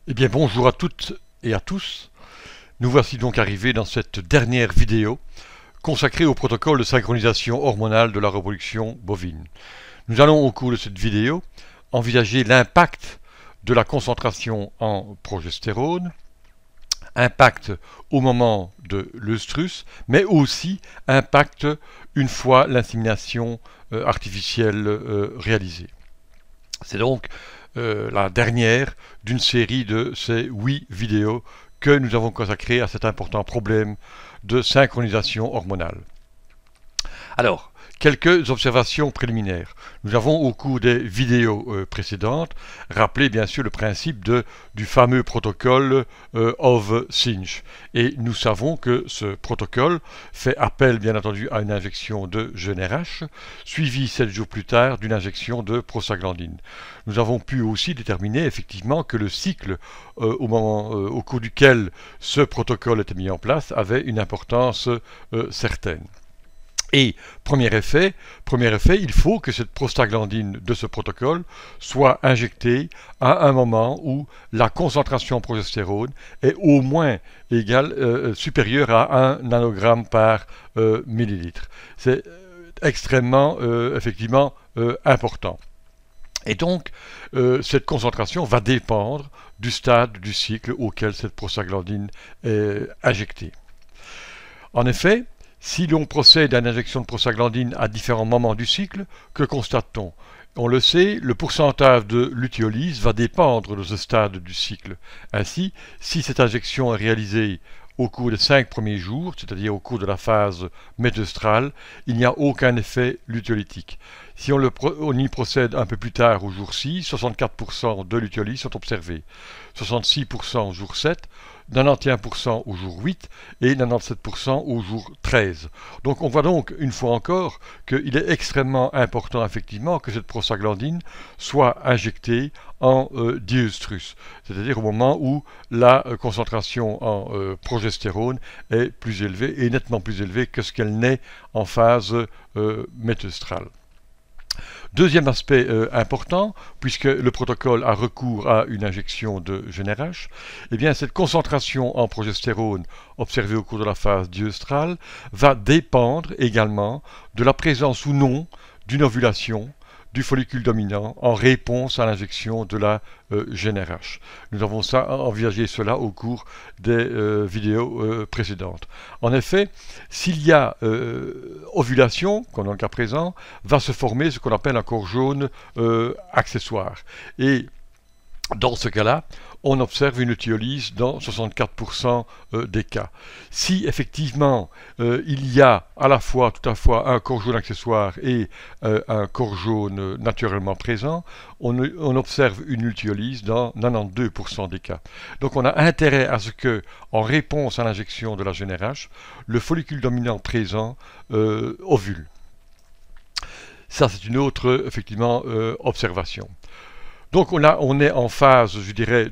Eh bien bonjour à toutes et à tous. Nous voici donc arrivés dans cette dernière vidéo consacrée au protocole de synchronisation hormonale de la reproduction bovine. Nous allons au cours de cette vidéo envisager l'impact de la concentration en progestérone, impact au moment de l'œstrus, mais aussi impact une fois l'insémination artificielle réalisée. C'est donc la dernière d'une série de ces 8 vidéos que nous avons consacrées à cet important problème de synchronisation hormonale. Alors, quelques observations préliminaires. Nous avons au cours des vidéos précédentes rappelé bien sûr le principe du fameux protocole of-Synch. Et nous savons que ce protocole fait appel bien entendu à une injection de GnRH, suivie 7 jours plus tard d'une injection de prostaglandine. Nous avons pu aussi déterminer effectivement que le cycle au cours duquel ce protocole était mis en place avait une importance certaine. Et premier effet, il faut que cette prostaglandine de ce protocole soit injectée à un moment où la concentration en progestérone est au moins supérieure à 1 nanogramme par millilitre. C'est extrêmement effectivement important. Et donc, cette concentration va dépendre du stade du cycle auquel cette prostaglandine est injectée. En effet, si l'on procède à une injection de prostaglandine à différents moments du cycle, que constate-t-on? On le sait, le pourcentage de lutéolyse va dépendre de ce stade du cycle. Ainsi, si cette injection est réalisée au cours des 5 premiers jours, c'est-à-dire au cours de la phase méteustrale, il n'y a aucun effet lutéolytique. Si on y procède un peu plus tard au jour 6, 64% de lutéolyse sont observés, 66% au jour 7, 91% au jour 8 et 97% au jour 13. Donc on voit donc une fois encore qu'il est extrêmement important effectivement que cette prostaglandine soit injectée en diœstrus, c'est-à-dire au moment où la concentration en progestérone est plus élevée et nettement plus élevée que ce qu'elle n'est en phase méteustrale. Deuxième aspect important, puisque le protocole a recours à une injection de GnRH, eh bien cette concentration en progestérone observée au cours de la phase diœstrale va dépendre également de la présence ou non d'une ovulation du follicule dominant en réponse à l'injection de la GnRH. Nous avons envisagé cela au cours des vidéos précédentes. En effet, s'il y a ovulation, comme dans le cas présent, va se former ce qu'on appelle un corps jaune accessoire. Et dans ce cas-là, on observe une lutéolyse dans 64% des cas. Si effectivement il y a à la fois tout à fois un corps jaune accessoire et un corps jaune naturellement présent, on observe une lutéolyse dans 92% des cas. Donc on a intérêt à ce que, en réponse à l'injection de la GnRH, le follicule dominant présent ovule. Ça c'est une autre effectivement observation. Donc on est en phase, je dirais,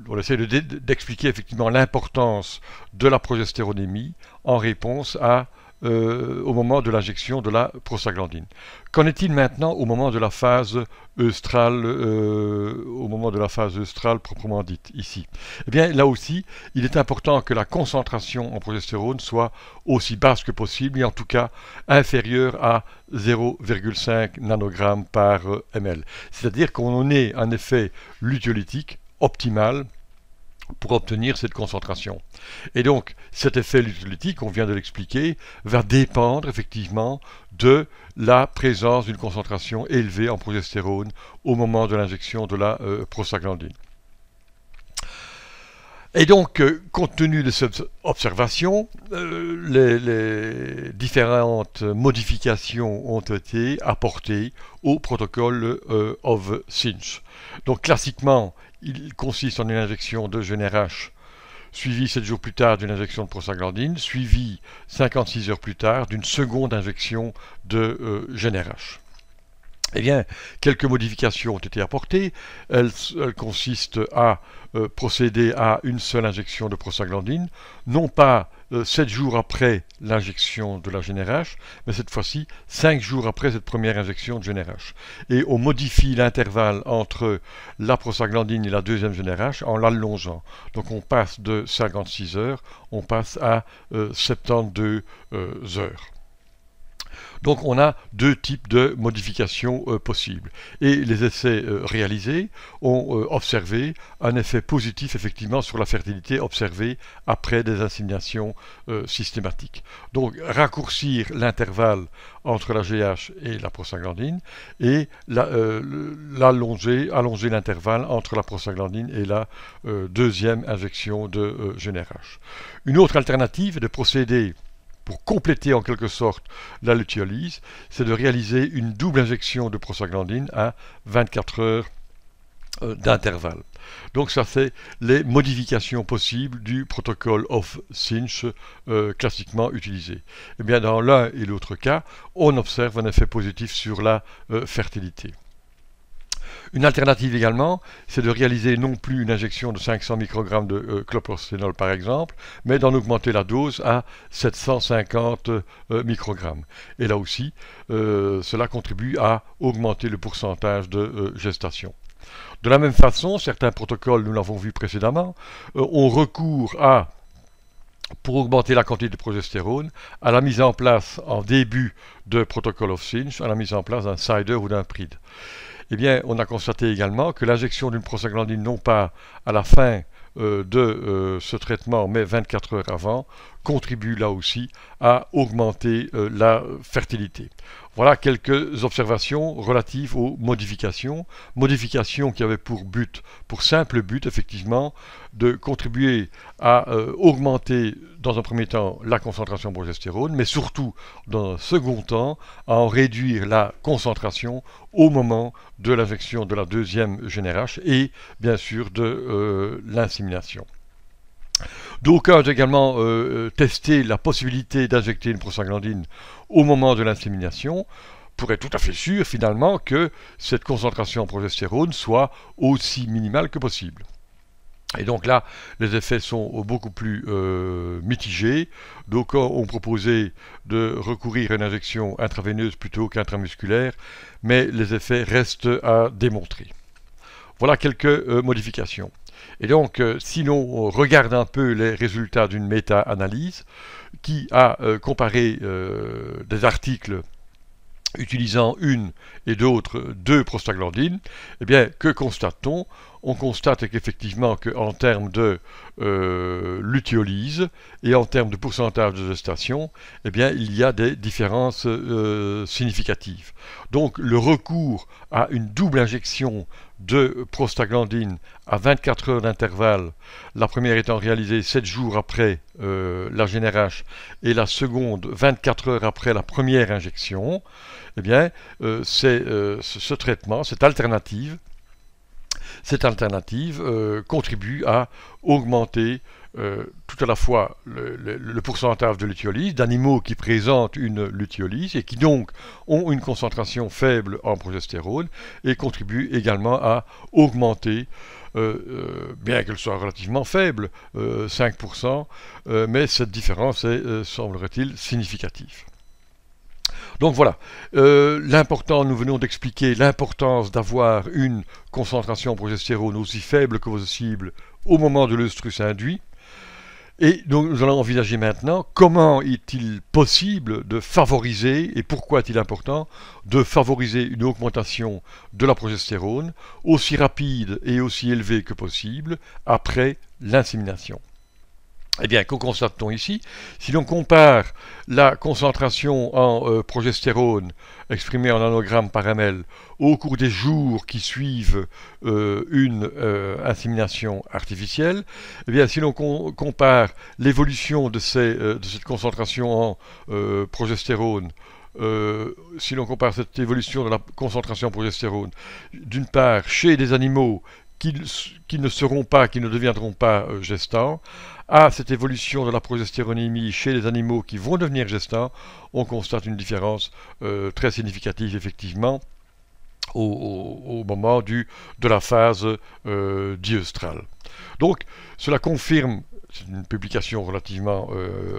on essaie d'expliquer effectivement l'importance de la progestéronémie en réponse au moment de l'injection de la prostaglandine. Qu'en est-il maintenant au moment de la phase œstrale, proprement dite, ici? Eh bien, là aussi, il est important que la concentration en progestérone soit aussi basse que possible, et en tout cas inférieure à 0,5 nanogramme par ml. C'est-à-dire qu'on ait un effet lutéolytique optimal pour obtenir cette concentration. Et donc, cet effet lutéolytique, on vient de l'expliquer, va dépendre effectivement de la présence d'une concentration élevée en progestérone au moment de l'injection de la prostaglandine. Et donc, compte tenu de cette observation, les différentes modifications ont été apportées au protocole of-Synch. Donc, classiquement, il consiste en une injection de GnRH suivie 7 jours plus tard d'une injection de prostaglandine, suivie 56 heures plus tard d'une seconde injection de GnRH. Eh bien, quelques modifications ont été apportées. Elles consistent à procéder à une seule injection de prostaglandine, non pas 7 jours après l'injection de la GnRH, mais cette fois-ci 5 jours après cette première injection de GnRH. Et on modifie l'intervalle entre la prostaglandine et la deuxième GnRH en l'allongeant. Donc on passe de 56 heures, on passe à 72 heures. Donc on a deux types de modifications possibles. Et les essais réalisés ont observé un effet positif effectivement sur la fertilité observée après des inséminations systématiques. Donc raccourcir l'intervalle entre la GH et la prostaglandine et allonger l'intervalle entre la prostaglandine et la deuxième injection de GnRH. Une autre alternative est de procéder pour compléter en quelque sorte la lutéolyse, c'est de réaliser une double injection de prostaglandine à 24 heures d'intervalle. Donc ça c'est les modifications possibles du protocole of Cinch classiquement utilisé. Et bien dans l'un et l'autre cas, on observe un effet positif sur la fertilité. Une alternative également, c'est de réaliser non plus une injection de 500 microgrammes de chlorprosténol par exemple, mais d'en augmenter la dose à 750 microgrammes. Et là aussi, cela contribue à augmenter le pourcentage de gestation. De la même façon, certains protocoles, nous l'avons vu précédemment, ont recours à, pour augmenter la quantité de progestérone, à la mise en place en début de protocole of Cinch, à la mise en place d'un CIDR ou d'un PRID. Eh bien, on a constaté également que l'injection d'une prostaglandine, non pas à la fin de ce traitement, mais 24 heures avant, contribue là aussi à augmenter la fertilité. Voilà quelques observations relatives aux modifications qui avaient pour simple but, effectivement, de contribuer à augmenter dans un premier temps la concentration en progestérone, mais surtout, dans un second temps, à en réduire la concentration au moment de l'injection de la deuxième GnRH et, bien sûr, de l'insémination. D'aucuns ont également testé la possibilité d'injecter une prostaglandine au moment de l'insémination pour être tout à fait sûr finalement que cette concentration en progestérone soit aussi minimale que possible. Et donc là, les effets sont beaucoup plus mitigés. D'aucuns ont proposé de recourir à une injection intraveineuse plutôt qu'intramusculaire, mais les effets restent à démontrer. Voilà quelques modifications. Et donc, si l'on regarde un peu les résultats d'une méta-analyse qui a comparé des articles utilisant une et d'autres deux prostaglandines, eh bien, que constate-t-on? On constate qu'effectivement, qu'en termes de lutéolyse et en termes de pourcentage de gestation, eh bien, il y a des différences significatives. Donc, le recours à une double injection de prostaglandine à 24 heures d'intervalle, la première étant réalisée 7 jours après la GnRH et la seconde 24 heures après la première injection, eh bien, ce traitement, cette alternative contribue à augmenter tout à la fois le pourcentage de lutéolyse d'animaux qui présentent une lutéolyse et qui donc ont une concentration faible en progestérone et contribue également à augmenter, bien qu'elle soit relativement faible, 5%, mais cette différence est, semblerait-il, significative. Donc voilà, nous venons d'expliquer l'importance d'avoir une concentration en progestérone aussi faible que possible au moment de l'œstrus induit. Et donc nous allons envisager maintenant comment est-il possible de favoriser, et pourquoi est-il important, de favoriser une augmentation de la progestérone aussi rapide et aussi élevée que possible après l'insémination. Eh bien, que constate-t-on ici? Si l'on compare la concentration en progestérone exprimée en nanogrammes par ml au cours des jours qui suivent une insémination artificielle, eh bien, si l'on compare l'évolution de cette concentration en progestérone, si l'on compare cette évolution de la concentration en progestérone, d'une part chez des animaux qui ne deviendront pas gestants, à cette évolution de la progestéronémie chez les animaux qui vont devenir gestants, on constate une différence très significative effectivement au moment de la phase diœstrale. Donc cela confirme, c'est une publication relativement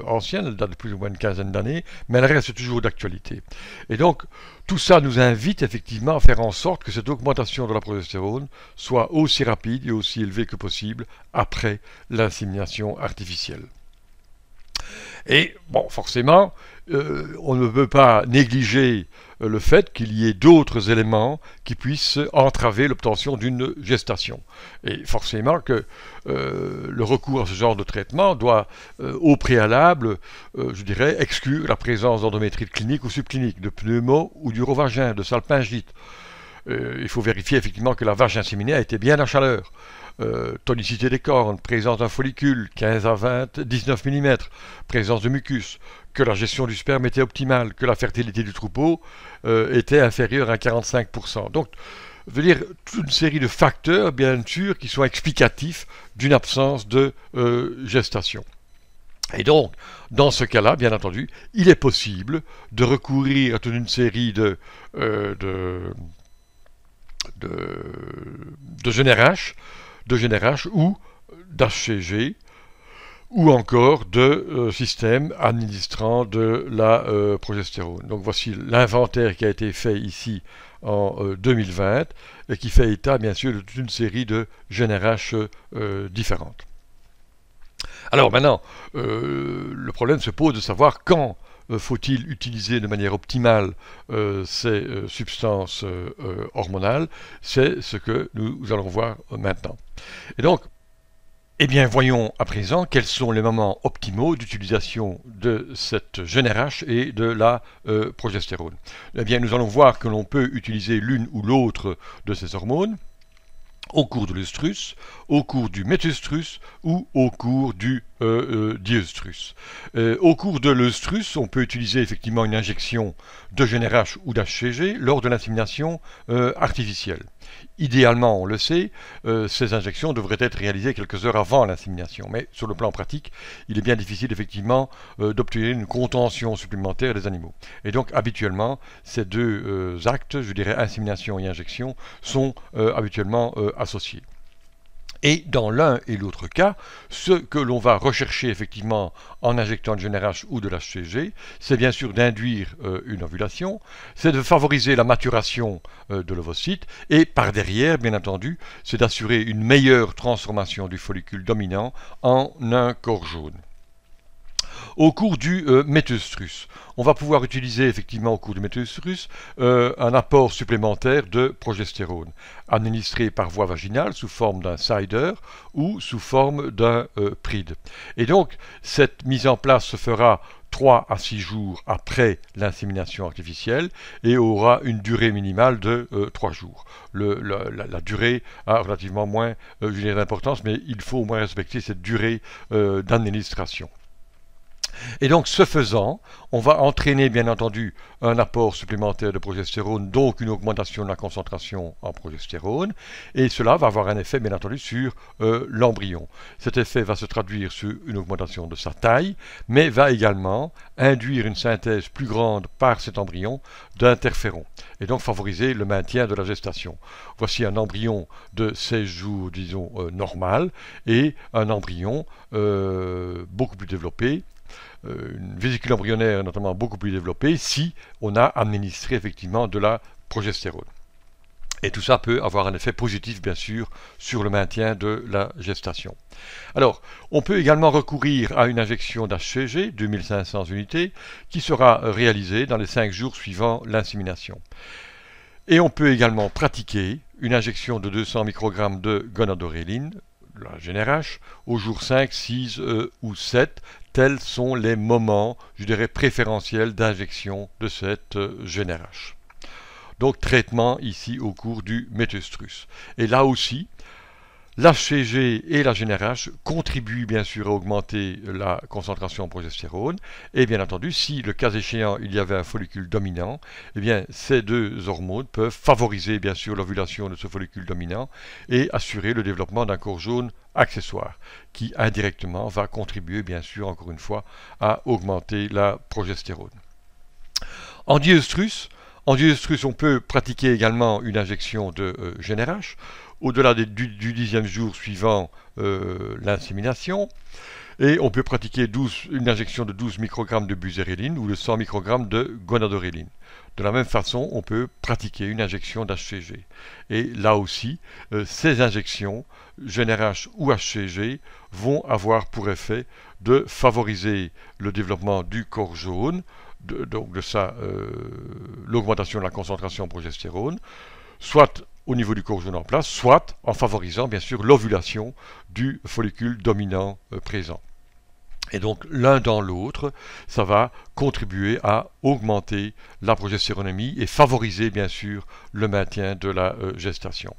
ancienne, elle date de plus ou moins une quinzaine d'années, mais elle reste toujours d'actualité. Et donc tout ça nous invite effectivement à faire en sorte que cette augmentation de la progestérone soit aussi rapide et aussi élevée que possible après l'insémination artificielle. Et bon, forcément, on ne peut pas négliger le fait qu'il y ait d'autres éléments qui puissent entraver l'obtention d'une gestation. Et forcément que le recours à ce genre de traitement doit, au préalable, je dirais, exclure la présence d'endométrite clinique ou subclinique, de pneumo ou d'urovagin, de salpingite. Il faut vérifier effectivement que la vache inséminée a été bien à chaleur. Tonicité des cornes, présence d'un follicule, 15 à 20, 19 mm, présence de mucus, que la gestion du sperme était optimale, que la fertilité du troupeau était inférieure à 45%. Donc, je veux dire, toute une série de facteurs, bien sûr, qui sont explicatifs d'une absence de gestation. Et donc, dans ce cas-là, bien entendu, il est possible de recourir à toute une série de GnRH ou d'HCG ou encore de systèmes administrant de la progestérone. Donc voici l'inventaire qui a été fait ici en 2020 et qui fait état bien sûr de toute une série de GnRH différentes. Alors maintenant, le problème se pose de savoir quand faut-il utiliser de manière optimale ces substances hormonales. C'est ce que nous allons voir maintenant. Et donc, eh bien, voyons à présent quels sont les moments optimaux d'utilisation de cette GnRH et de la progestérone. Eh bien, nous allons voir que l'on peut utiliser l'une ou l'autre de ces hormones au cours de l'œstrus, au cours du métœstrus ou au cours du diœstrus. Au cours de l'œstrus, on peut utiliser effectivement une injection de GnRH ou d'HCG lors de l'insémination artificielle. Idéalement, on le sait, ces injections devraient être réalisées quelques heures avant l'insémination, mais sur le plan pratique, il est bien difficile effectivement d'obtenir une contention supplémentaire des animaux. Et donc habituellement, ces deux actes, je dirais insémination et injection, sont habituellement associés. Et dans l'un et l'autre cas, ce que l'on va rechercher effectivement en injectant le GnRH ou de l'HCG, c'est bien sûr d'induire une ovulation, c'est de favoriser la maturation de l'ovocyte, et par derrière, bien entendu, c'est d'assurer une meilleure transformation du follicule dominant en un corps jaune. Au cours du métœstrus, on va pouvoir utiliser effectivement au cours du métœstrus un apport supplémentaire de progestérone, administré par voie vaginale sous forme d'un cider ou sous forme d'un pride. Et donc, cette mise en place se fera 3 à 6 jours après l'insémination artificielle et aura une durée minimale de 3 jours. La durée a relativement moins d'importance, mais il faut au moins respecter cette durée d'administration. Et donc, ce faisant, on va entraîner bien entendu un apport supplémentaire de progestérone, donc une augmentation de la concentration en progestérone, et cela va avoir un effet bien entendu sur l'embryon. Cet effet va se traduire sur une augmentation de sa taille, mais va également induire une synthèse plus grande par cet embryon d'interférons, et donc favoriser le maintien de la gestation. Voici un embryon de 16 jours, disons, normal, et un embryon beaucoup plus développé, une vésicule embryonnaire notamment beaucoup plus développée si on a administré effectivement de la progestérone. Et tout ça peut avoir un effet positif, bien sûr, sur le maintien de la gestation. Alors, on peut également recourir à une injection d'HCG, 2500 unités, qui sera réalisée dans les 5 jours suivant l'insémination. Et on peut également pratiquer une injection de 200 microgrammes de gonadoréline, la GnRH, au jour 5, 6 ou 7, tels sont les moments, je dirais, préférentiels d'injection de cette GnRH. Donc, traitement ici au cours du métœstrus. Et là aussi, l'HCG et la GnRH contribuent bien sûr à augmenter la concentration en progestérone, et bien entendu, si le cas échéant il y avait un follicule dominant, eh bien ces deux hormones peuvent favoriser bien sûr l'ovulation de ce follicule dominant et assurer le développement d'un corps jaune accessoire, qui indirectement va contribuer bien sûr encore une fois à augmenter la progestérone. En diœstrus, En diœstrus, on peut pratiquer également une injection de GnRH au-delà du 10e jour suivant l'insémination. Et on peut pratiquer une injection de 12 microgrammes de buséréline ou de 100 microgrammes de gonadoréline. De la même façon, on peut pratiquer une injection d'HCG. Et là aussi, ces injections, GnRH ou HCG, vont avoir pour effet de favoriser le développement du corps jaune, donc de l'augmentation de la concentration en progestérone, soit au niveau du corps jaune en place, soit en favorisant bien sûr l'ovulation du follicule dominant présent. Et donc l'un dans l'autre, ça va contribuer à augmenter la progestéronémie et favoriser bien sûr le maintien de la gestation.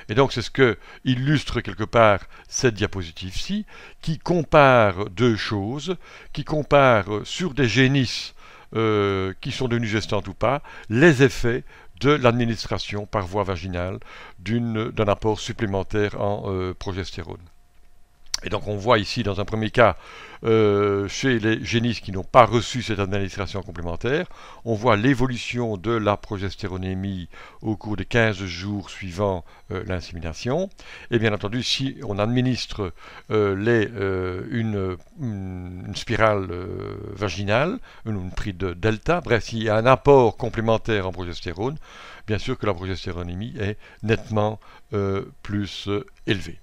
Et donc c'est ce que illustre quelque part cette diapositive-ci, qui compare deux choses, qui compare sur des génisses qui sont devenues gestantes ou pas, les effets de l'administration par voie vaginale d'un apport supplémentaire en progestérone. Et donc on voit ici dans un premier cas chez les génisses qui n'ont pas reçu cette administration complémentaire, on voit l'évolution de la progestéronémie au cours des 15 jours suivant l'insémination. Et bien entendu, si on administre une spirale vaginale, une prise de delta, bref, s'il y a un apport complémentaire en progestérone, bien sûr que la progestéronémie est nettement plus élevée.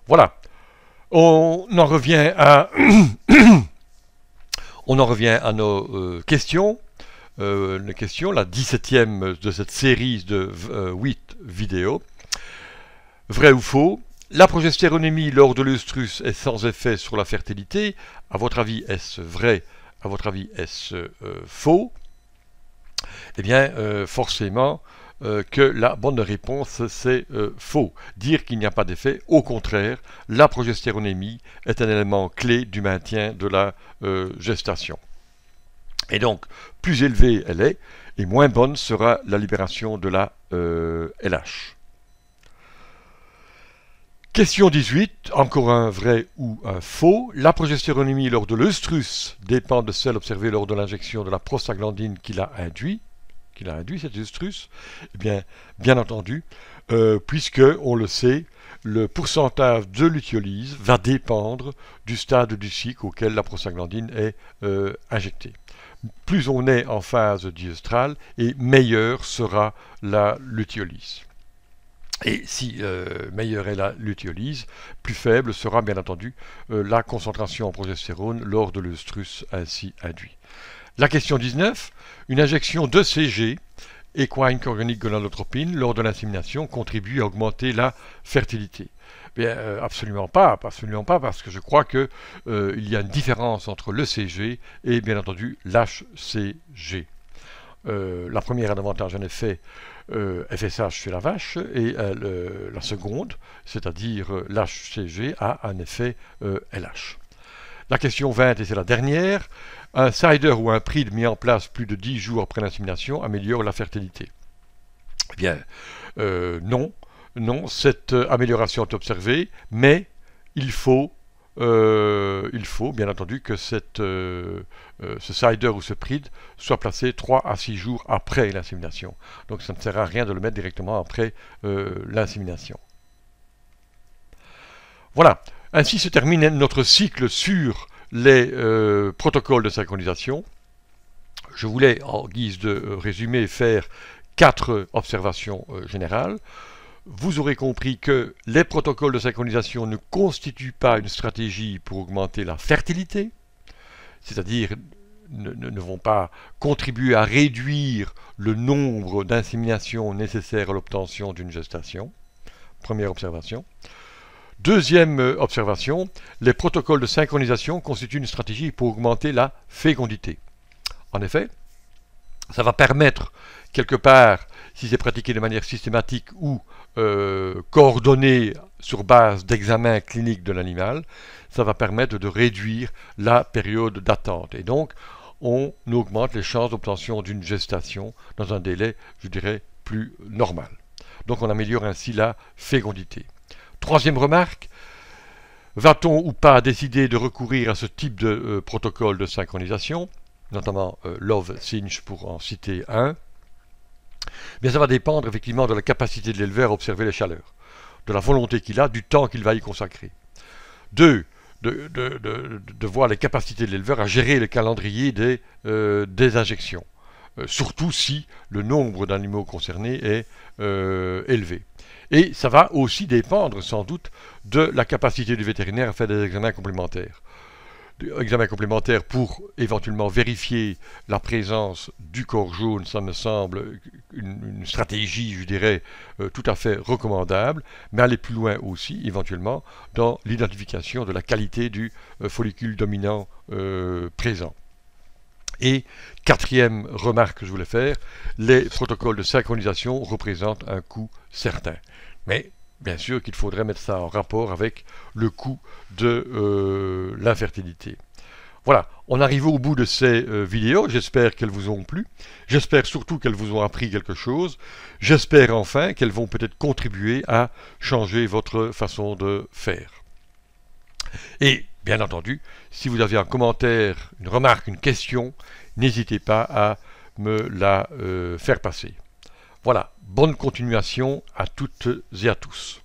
Voilà. On en revient à nos questions. La 17e de cette série de 8 vidéos. Vrai ou faux? La progestéronémie lors de l'œstrus est sans effet sur la fertilité. À votre avis, est-ce vrai? À votre avis, est-ce faux? Eh bien, forcément, que la bonne réponse c'est faux. Dire qu'il n'y a pas d'effet, au contraire, la progestéronémie est un élément clé du maintien de la gestation. Et donc, plus élevée elle est, et moins bonne sera la libération de la LH. Question 18, encore un vrai ou un faux. La progestéronémie lors de l'œstrus dépend de celle observée lors de l'injection de la prostaglandine qui l'a induit. Cet œstrus, eh bien entendu, puisque, on le sait, le pourcentage de lutiolyse va dépendre du stade du cycle auquel la prostaglandine est injectée. Plus on est en phase diœstrale, et meilleure sera la lutiolyse. Et si meilleure est la lutiolyse, plus faible sera bien entendu la concentration en progestérone lors de l'œstrus ainsi induit. La question 19, une injection d'ECG, équine chorionique gonadotropine, lors de l'insémination contribue à augmenter la fertilité? Bien, absolument pas, parce que je crois qu'il y a une différence entre l'ECG et bien entendu l'HCG. La première a davantage un effet FSH chez la vache et la seconde, c'est-à-dire l'HCG, a un effet LH. La question 20, et c'est la dernière, un cider ou un PRID mis en place plus de 10 jours après l'insémination améliore la fertilité? Eh bien, non, cette amélioration est observée, mais il faut bien entendu que ce cider ou ce PRID soit placé 3 à 6 jours après l'insémination. Donc ça ne sert à rien de le mettre directement après l'insémination. Voilà, ainsi se termine notre cycle sur les protocoles de synchronisation. Je voulais, en guise de résumé, faire 4 observations générales. Vous aurez compris que les protocoles de synchronisation ne constituent pas une stratégie pour augmenter la fertilité, c'est-à-dire ne vont pas contribuer à réduire le nombre d'inséminations nécessaires à l'obtention d'une gestation. Première observation. Deuxième observation, les protocoles de synchronisation constituent une stratégie pour augmenter la fécondité. En effet, ça va permettre, quelque part, si c'est pratiqué de manière systématique ou coordonnée sur base d'examen clinique de l'animal, ça va permettre de réduire la période d'attente. Et donc, on augmente les chances d'obtention d'une gestation dans un délai, je dirais, plus normal. Donc on améliore ainsi la fécondité. Troisième remarque, va-t-on ou pas décider de recourir à ce type de protocole de synchronisation, notamment Love Cinch pour en citer un? Bien, ça va dépendre effectivement de la capacité de l'éleveur à observer les chaleurs, de la volonté qu'il a, du temps qu'il va y consacrer. 2. De voir les capacités de l'éleveur à gérer le calendrier des injections, surtout si le nombre d'animaux concernés est élevé. Et ça va aussi dépendre sans doute de la capacité du vétérinaire à faire des examens complémentaires. Examen complémentaire pour éventuellement vérifier la présence du corps jaune, ça me semble une stratégie, je dirais, tout à fait recommandable, mais aller plus loin aussi, éventuellement, dans l'identification de la qualité du follicule dominant présent. Et quatrième remarque que je voulais faire, les protocoles de synchronisation représentent un coût certain. Mais bien sûr qu'il faudrait mettre ça en rapport avec le coût de l'infertilité. Voilà, on arrive au bout de ces vidéos, j'espère qu'elles vous ont plu, j'espère surtout qu'elles vous ont appris quelque chose, j'espère enfin qu'elles vont peut-être contribuer à changer votre façon de faire. Et bien entendu, si vous avez un commentaire, une remarque, une question, n'hésitez pas à me la faire passer. Voilà, bonne continuation à toutes et à tous.